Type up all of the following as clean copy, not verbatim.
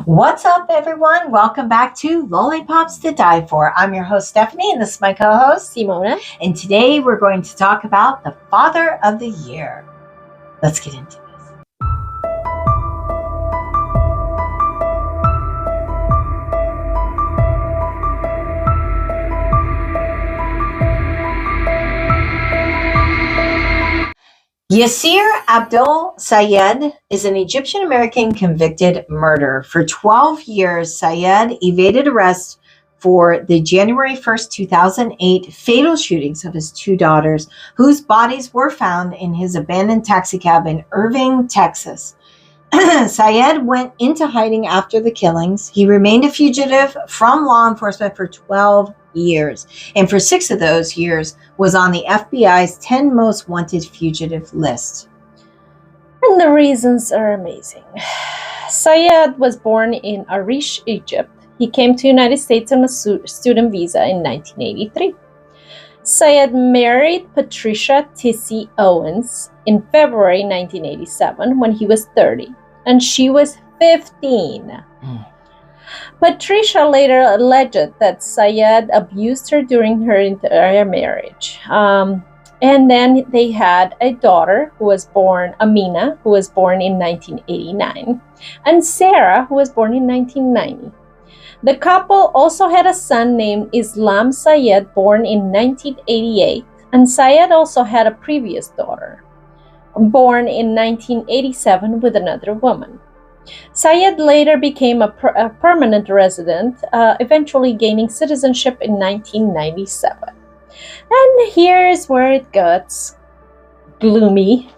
What's up, everyone? Welcome back to Lollipops to Die For. I'm your host, Stephanie, and this is my co-host, Simona. And today we're going to talk about the Father of the Year. Let's get into this. Yasir Abdul Sayed is an Egyptian-American convicted murderer. For 12 years, Sayed evaded arrest for the January 1st, 2008 fatal shootings of his two daughters, whose bodies were found in his abandoned taxicab in Irving, Texas. Sayed went into hiding after the killings. He remained a fugitive from law enforcement for 12 years, and for 6 of those years was on the FBI's 10 most wanted fugitive list. And the reasons are amazing. Sayed was born in Arish, Egypt. He came to the United States on a student visa in 1983. Sayed married Patricia Tissy Owens in February 1987 when he was 30, and she was 15. Patricia later alleged that Sayed abused her during her entire marriage. And then they had a daughter who was born, Amina, who was born in 1989, and Sarah, who was born in 1990. The couple also had a son named Islam Sayed, born in 1988, and Sayed also had a previous daughter, born in 1987 with another woman. Sayed later became a permanent resident, eventually gaining citizenship in 1997. And here's where it gets gloomy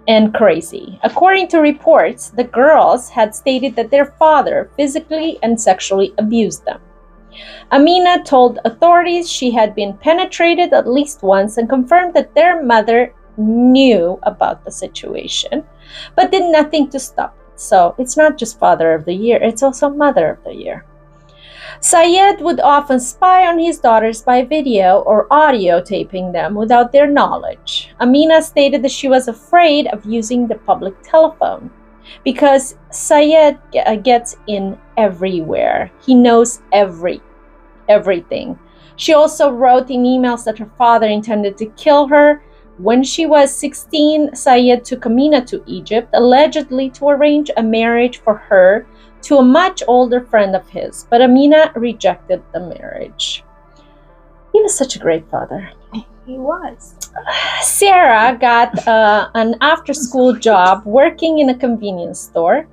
and crazy. According to reports, the girls had stated that their father physically and sexually abused them. Amina told authorities she had been penetrated at least once and confirmed that their mother knew about the situation, but did nothing to stop it. So it's not just Father of the Year, it's also Mother of the Year. Sayed would often spy on his daughters by video or audio taping them without their knowledge. Amina stated that she was afraid of using the public telephone because Sayed gets in everywhere. He knows everything. She also wrote in emails that her father intended to kill her. When she was 16, Sayed took Amina to Egypt, allegedly to arrange a marriage for her to a much older friend of his, but Amina rejected the marriage. He was such a great father. He was. Sarah got an after-school job working in a convenience store.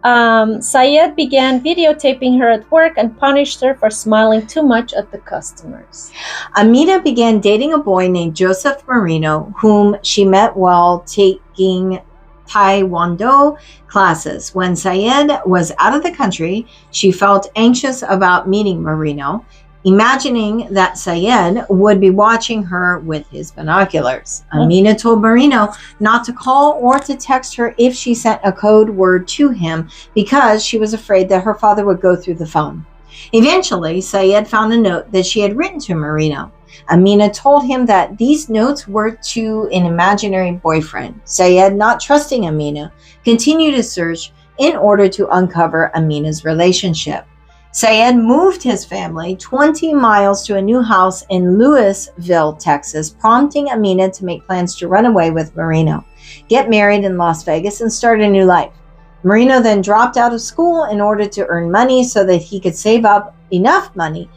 Sayed began videotaping her at work and punished her for smiling too much at the customers. Amina began dating a boy named Joseph Marino, whom she met while taking Taekwondo classes. When Sayed was out of the country, she felt anxious about meeting Marino, imagining that Sayed would be watching her with his binoculars. Amina told Marino not to call or to text her if she sent a code word to him because she was afraid that her father would go through the phone. Eventually, Sayed found a note that she had written to Marino. Amina told him that these notes were to an imaginary boyfriend. Sayed, not trusting Amina, continued his search in order to uncover Amina's relationship. Sayed moved his family 20 miles to a new house in Louisville, Texas, prompting Amina to make plans to run away with Marino, get married in Las Vegas, and start a new life. Marino then dropped out of school in order to earn money so that he could save up enough money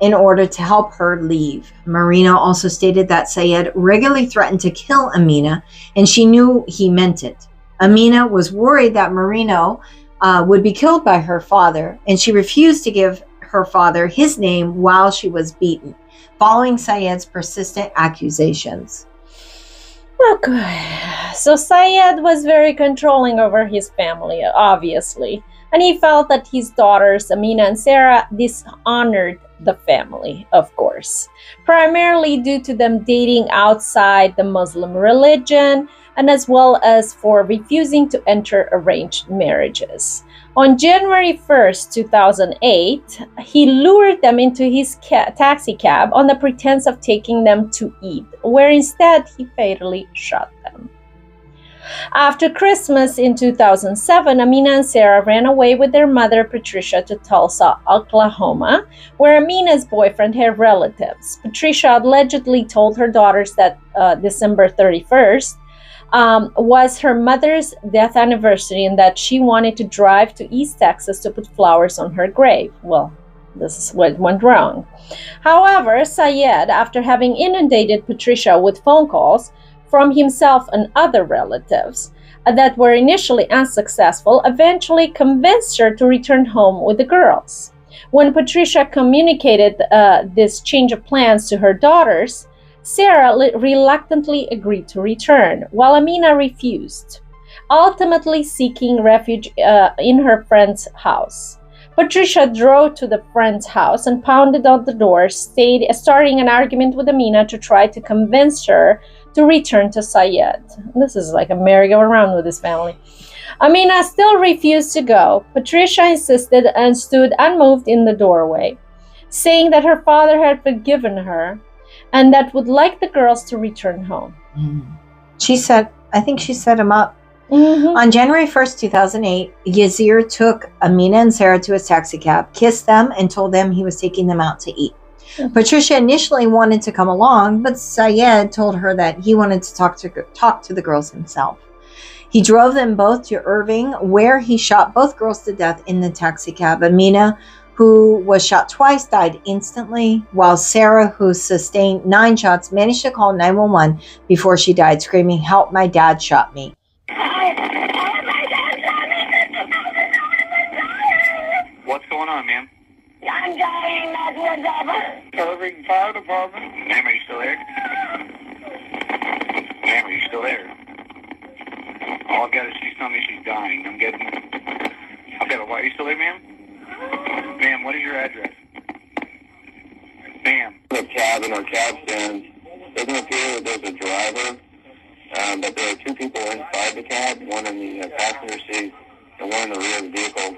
in order to help her leave. Marino also stated that Sayed regularly threatened to kill Amina, and she knew he meant it. Amina was worried that Marino would be killed by her father, and she refused to give her father his name while she was beaten, following Sayed's persistent accusations. Okay, so Sayed was very controlling over his family, obviously, and he felt that his daughters, Amina and Sarah, dishonored the family, of course, primarily due to them dating outside the Muslim religion and as well as for refusing to enter arranged marriages. On January 1st, 2008, he lured them into his taxi cab on the pretense of taking them to eat, where instead he fatally shot them. After Christmas in 2007, Amina and Sarah ran away with their mother, Patricia, to Tulsa, Oklahoma, where Amina's boyfriend had relatives. Patricia allegedly told her daughters that December 31st was her mother's death anniversary and that she wanted to drive to East Texas to put flowers on her grave. Well, this is what went wrong. However, Syed, after having inundated Patricia with phone calls from himself and other relatives that were initially unsuccessful, eventually convinced her to return home with the girls. When Patricia communicated this change of plans to her daughters, Sarah reluctantly agreed to return, while Amina refused, ultimately seeking refuge in her friend's house. Patricia drove to the friend's house and pounded on the door, starting an argument with Amina to try to convince her to return to Syed. This is like a merry-go-round with this family. Amina still refused to go. Patricia insisted and stood unmoved in the doorway, saying that her father had forgiven her and that would like the girls to return home. I think she set him up. Mm-hmm. On January 1st, 2008, Yazir took Amina and Sarah to his taxi cab, kissed them, and told them he was taking them out to eat. Mm-hmm. Patricia initially wanted to come along, but Syed told her that he wanted to talk to the girls himself. He drove them both to Irving, where he shot both girls to death in the taxi cab. Amina, who was shot twice, died instantly, while Sarah, who sustained 9 shots, managed to call 911 before she died, screaming, "Help, my dad shot me." What's going on, ma'am? I'm dying, that's what's up. Irving Fire Department. Ma'am, are you still there? Ma'am, are you still there? All I've got is she's telling me she's dying. I've got a why. Are you still there, ma'am? Ma'am, what is your address? Ma'am. The cab in our cab stand, doesn't appear that there's a driver, but there are 2 people inside the cab, one in the passenger seat and one in the rear of the vehicle.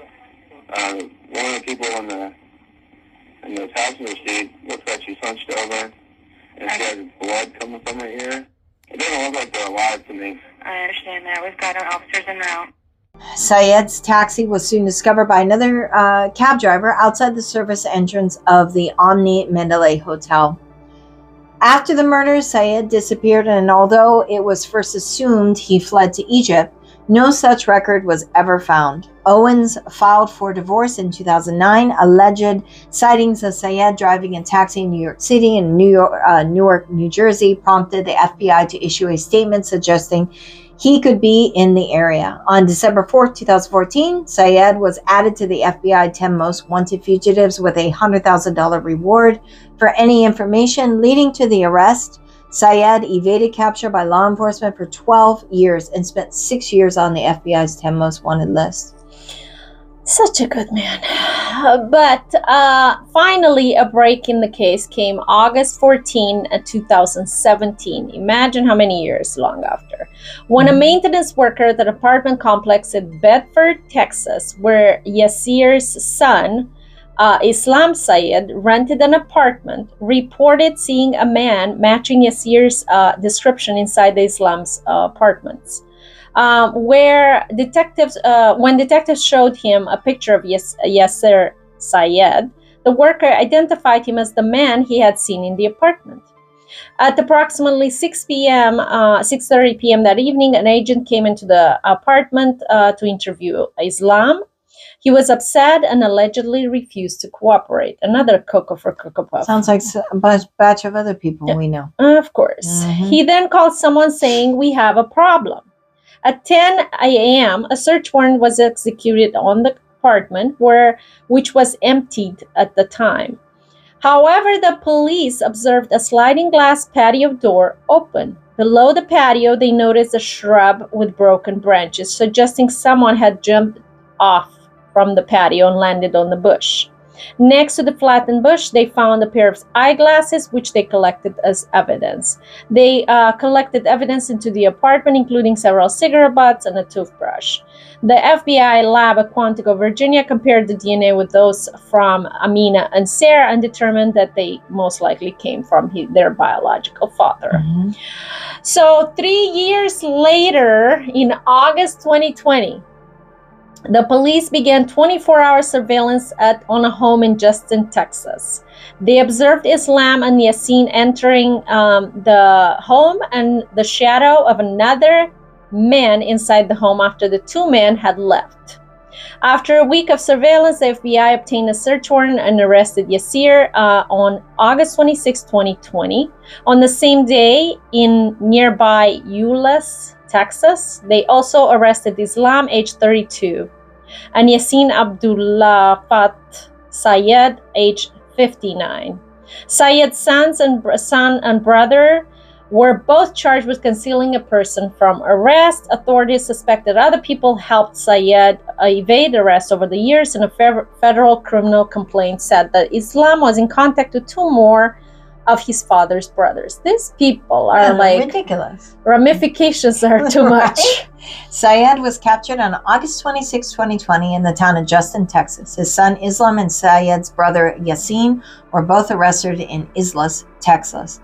One of the people in the passenger seat looks like she's hunched over and she has blood coming from her ear. It doesn't look like they're alive to me. I understand that. We've got our officers en route. Syed's taxi was soon discovered by another cab driver outside the service entrance of the Omni Mandalay Hotel. After the murders, Syed disappeared, and although it was first assumed he fled to Egypt, no such record was ever found. Owens filed for divorce in 2009. Alleged sightings of Syed driving a taxi in New York City and Newark, New Jersey prompted the FBI to issue a statement suggesting he could be in the area. On December 4th, 2014, Syed was added to the FBI 10 Most Wanted Fugitives with a $100,000 reward for any information leading to the arrest. Syed evaded capture by law enforcement for 12 years and spent 6 years on the FBI's 10 Most Wanted list. Such a good man. But finally, a break in the case came August 14, 2017. Imagine how many years long after. When a maintenance worker at an apartment complex in Bedford, Texas, where Yasir's son, Islam Syed, rented an apartment, reported seeing a man matching Yasir's description inside the Islam's apartments. When detectives showed him a picture of Yasir Syed, the worker identified him as the man he had seen in the apartment. At approximately 6:30 p.m. that evening, an agent came into the apartment to interview Islam. He was upset and allegedly refused to cooperate. Another Cocoa for Cocoa Puff. Sounds like a batch of other people we know. Of course. Mm-hmm. He then called someone saying, "We have a problem." At 10 a.m., a search warrant was executed on the apartment, which was emptied at the time. However, the police observed a sliding glass patio door open. Below the patio, they noticed a shrub with broken branches, suggesting someone had jumped off from the patio and landed on the bush. Next to the flattened bush, they found a pair of eyeglasses, which they collected as evidence. They collected evidence into the apartment, including several cigarette butts and a toothbrush. The FBI lab at Quantico, Virginia, compared the DNA with those from Amina and Sarah and determined that they most likely came from their biological father. Mm-hmm. So 3 years later, in August 2020, the police began 24-hour surveillance on a home in Justin, Texas. They observed Islam and Yasin entering the home and the shadow of another man inside the home after the two men had left. After a week of surveillance, the FBI obtained a search warrant and arrested Yasir on August 26, 2020. On the same day, in nearby Euless, Texas, they also arrested Islam, age 32, and Yasin Abdullah Fat Sayed, age 59. Sayed's son and brother were both charged with concealing a person from arrest. Authorities suspected other people helped Sayed evade arrest over the years, and a federal criminal complaint said that Islam was in contact with two more of his father's brothers. These people are ridiculous. Ramifications are too much. Sayed was captured on August 26, 2020 in the town of Justin, Texas. His son Islam and Sayed's brother Yasin were both arrested in Euless, Texas,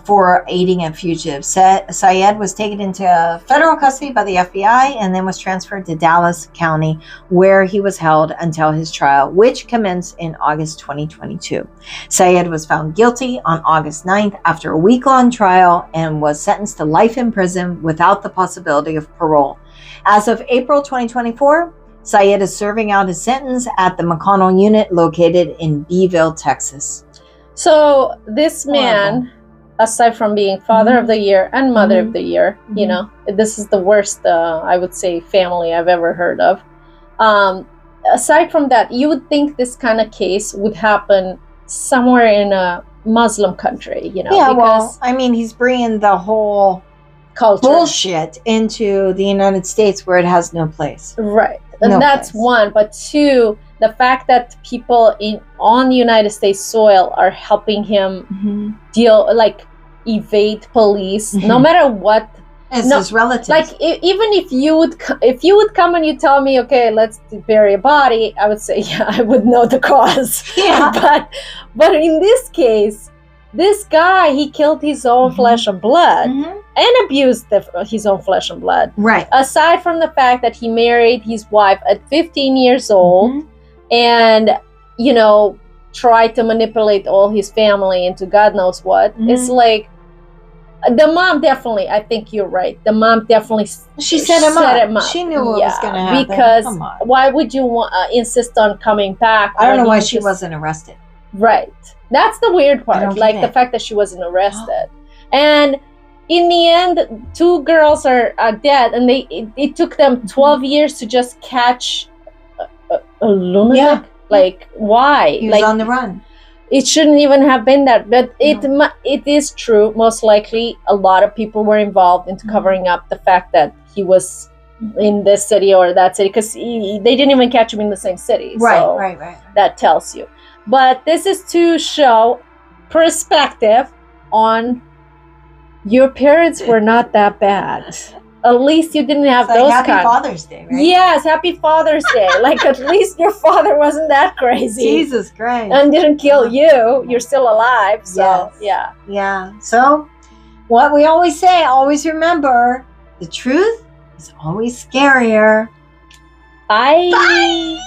for aiding a fugitive. Sayed was taken into federal custody by the FBI and then was transferred to Dallas County, where he was held until his trial, which commenced in August 2022. Sayed was found guilty on August 9th after a week-long trial and was sentenced to life in prison without the possibility of parole. As of April 2024, Sayed is serving out his sentence at the McConnell unit located in Beeville, Texas. So this man, aside from being father of the year and mother of the year, you know, this is the worst, I would say, family I've ever heard of. Aside from that, you would think this kind of case would happen somewhere in a Muslim country, you know. Yeah, because, well, I mean, he's bringing the whole culture bullshit into the United States where it has no place. Right. And that's one. But two, the fact that people on the United States soil are helping him evade police, no matter what. It's his relatives. Like even if you would come and you tell me, okay, let's bury a body, I would say, yeah, I would know the cause. Yeah. But in this case, this guy, he killed his own flesh and blood and abused his own flesh and blood. Right. Aside from the fact that he married his wife at 15 years old and, you know, tried to manipulate all his family into God knows what. It's like, the mom definitely, I think you're right. The mom definitely she set him up. She knew what was going to happen. Because why would you insist on coming back? I don't know why she wasn't arrested. Right. That's the weird part. Like the fact that she wasn't arrested. And in the end, two girls are dead, and it took them 12 years to just catch a lunatic. Yeah. Like, why? He was on the run. It shouldn't even have been that, but it is true. Most likely, a lot of people were involved into covering up the fact that he was in this city or that city, because they didn't even catch him in the same city. Right, so right. That tells you. But this is to show perspective on your parents were not that bad. At least you didn't have those Happy Father's Day, right? Yes, Happy Father's Day. Like, at least your father wasn't that crazy. Jesus Christ. And didn't kill you. You're still alive. So, yes. Yeah. So, what we always say, always remember, the truth is always scarier. Bye.